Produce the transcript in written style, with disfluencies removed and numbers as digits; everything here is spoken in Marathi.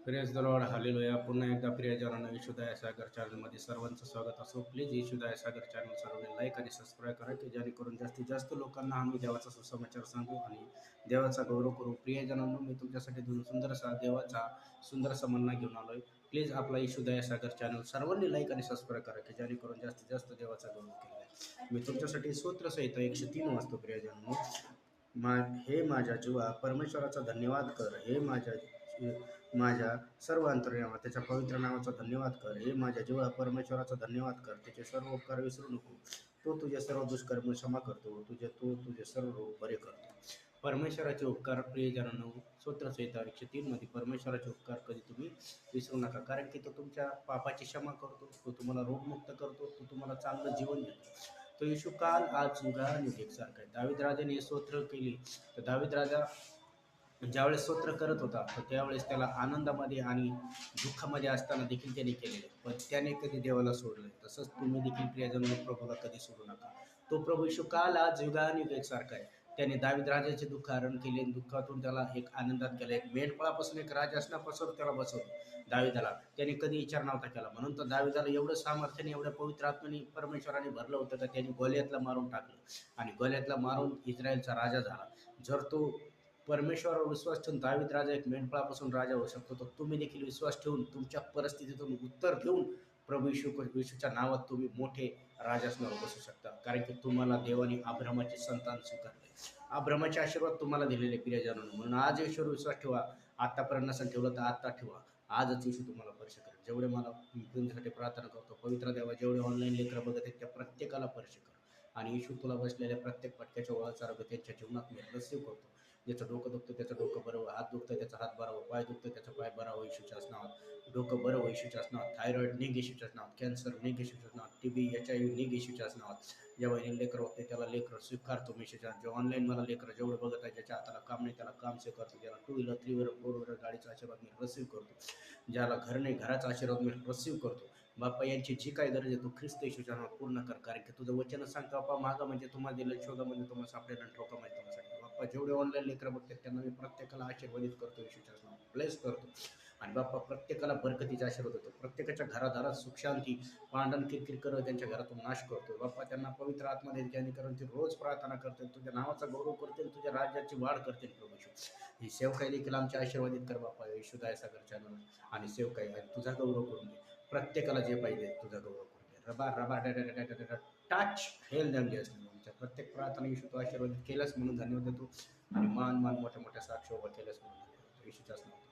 Praise the Lord hallelujah. पुन्हा एकदा प्रियजनांनो येशूदाय सागर चॅनलमध्ये सर्वांचं स्वागत असो. प्लीज येशूदाय सागर चॅनल सर्वांनी लाईक आणि सबस्क्राईब करा की जेणेकरून जास्तीत जास्त लोकांना आम्ही देवाचा सुसमाचार सांगू आणि देवाचा गौरव करू. प्रियजनांनो, मी तुमच्यासाठी दोन सुंदरसा देवाचा सुंदरसा म्हणणं घेऊन आलोय. प्लीज आपला येशूदाय सागर चॅनल सर्वांनी लाईक आणि सबस्क्राईब करा की जेणेकरून जास्तीत जास्त देवाचा गौरव केला जाईल. मी तुमच्यासाठी स्तोत्रसहित 103 वाचतो. प्रियजनांनो, हे माझ्या जीवा परमेश्वराचा धन्यवाद कर. हे माझ्या सर्व अंतर्यामा त्याच्या पवित्र नावाचा धन्यवाद कर. हे माझ्या जीवा परमेश्वराचा धन्यवाद कर. त्याचे सर्व उपकार विसरू नको. तो तुझे सर्व दुष्कर्म क्षमा करतो. तुझे सर्व रोग बरे करतो. परमेश्वराचे उपकार प्रियजनांनो, स्तोत्रसंहिता 103 मध्ये परमेश्वराचे उपकार कधी तुम्ही विसरू नका, कारण की तो तुमच्या पापाची क्षमा करतो, तो तुम्हाला रोगमुक्त करतो, तो तुम्हाला चांगलं जीवन देतो. तो येशू काल आज युगानुयुग एकसारखा आहे. दावीद राजाने स्तोत्र केली तर दावीद राजा ज्यावेळेस स्तोत्र करत होता तर त्यावेळेस त्याला आनंदामध्ये आणि दुःखामध्ये असताना देखील त्याने केलेले, पण त्याने कधी देवाला सोडलं. तसंच तुम्ही देखील प्रियजन प्रभूला कधी सोडू नका. तो प्रभू येशू काल आज युगानुयुग एकसारखा आहे. त्याने दावीद राजाचे दुःख हरण केले, दुःखातून त्याला एक आनंदात केलं. एक मेंढपाळापासून एक राजासनापासून त्याला बसवलं दावीदाला. त्याने कधी विचार नव्हता केला, म्हणून तर दावीदाला एवढं सामर्थ्याने एवढ्या पवित्र आत्म्याने परमेश्वराने भरलं होतं का त्यांनी गोलियातला मारून टाकलं आणि गोलियातला मारून इस्रायलचा राजा झाला. जर तो परमेश्वरावर विश्वास ठेवून दावीद राजा एक मेंढपाळापासून राजा होऊ शकतो, तर तुम्ही देखील विश्वास ठेवून तुमच्या परिस्थितीतून उत्तर घेऊन प्रभू येशूच्या नावात तुम्ही मोठे राजासनावर बसू शकता, कारण की तुम्हाला देवाने अब्रामाचे संतान स्वीकारले, अब्रामाचे आशीर्वाद तुम्हाला दिलेले प्रियजनांनो. म्हणून आज येशूवर विश्वास ठेवा. आतापर्यंत नसेल ठेवलं तर आता ठेवा. आजच येशू तुम्हाला स्पर्श करेल. जेवढे मला तुमच्यासाठी प्रार्थना करतो, पवित्र देवा, जेवढे ऑनलाईन लेकरं बघत आहेत त्या प्रत्येकाला स्पर्श कर आणि येशू तुला बसलेल्या प्रत्येक पटक्याच्या ओळाचा आरोग्य त्यांच्या जीवनात मी रिसीव करतो. ज्याचं डोकं दुखतं त्याचं डोकं बरं व्हावं, हात दुखतं त्याचा हात बरा व्हावा, पाय दुखतं त्याचा पाय बरा व्हावा येशूच्याच नावात, डोकं बरं व्हावं येशूच्याच नावात, थायरॉइड निघ येशूच्याच नावात, कॅन्सर निघ येशूच्याच नावात, TB HIV निघ येशूच्याच नावात. जेव्हा हे लेकरं होते त्याला लेकरं स्वीकारतो मी येशूच्या. जे ऑनलाईन मला लेकरं जेवढे बघत आहे, ज्याच्या हाताला काम नाही त्याला काम स्वीकारतो, ज्याला 2 व्हीलर 3 व्हीलर 4 व्हीलर गाडीचा आशीर्वाद मी रिसीव्ह करतो, ज्याला घर नाही घराचा आशीर्वाद मी रिसीव्ह करतो. बाप्पा, यांची जी काही गरज आहे तू ख्रिस्त येशूच्या नावात पूर्ण कर, कारण की तुझं वचन सांगतो बाप्पा, मागा म्हणजे तुम्हाला दिलं, शोधा म्हणजे तुम्हाला सापडेल आणि ठोका म्हणजे तुम्हाला सांगतो. बाप्पा, जेवढे ऑनलाईन लेकरं बघतात त्यांना मी प्रत्येकाला आशीर्वादित करतो, येशूच्याच नावात ब्लेस करतो. आणि बाप्पा, प्रत्येकाला बरकतीचा आशीर्वाद होतो, प्रत्येकाच्या घरादारात सुख शांती, भांडण किरकिर करत त्यांच्या घरातून नाश करतो. बाप्पा, त्यांना पवित्र आत्मा देईल, जेणेकरून ते रोज प्रार्थना करतील, तुझ्या नावाचा गौरव करतील, तुझ्या राज्याची वाढ करतील. प्रभू ही सेवकाई देखील आमच्या आशीर्वादित कर बाप्पा, येशूदाय सागर चॅनल आणि सेवकाई आणि तुझा गौरव करून दे. प्रत्येकाला जे पाहिजे तुझा गौरव करून दे. रबा रबा टच हेल दंडी असले आमच्या प्रत्येक प्रार्थना येशू तू आशीर्वादित केलंस म्हणून धन्यवाद देतो आणि मान मान मोठ्या मोठ्या साक्ष उभा केलंस म्हणून धन्यवाद देतो. येशूच्याच नावात.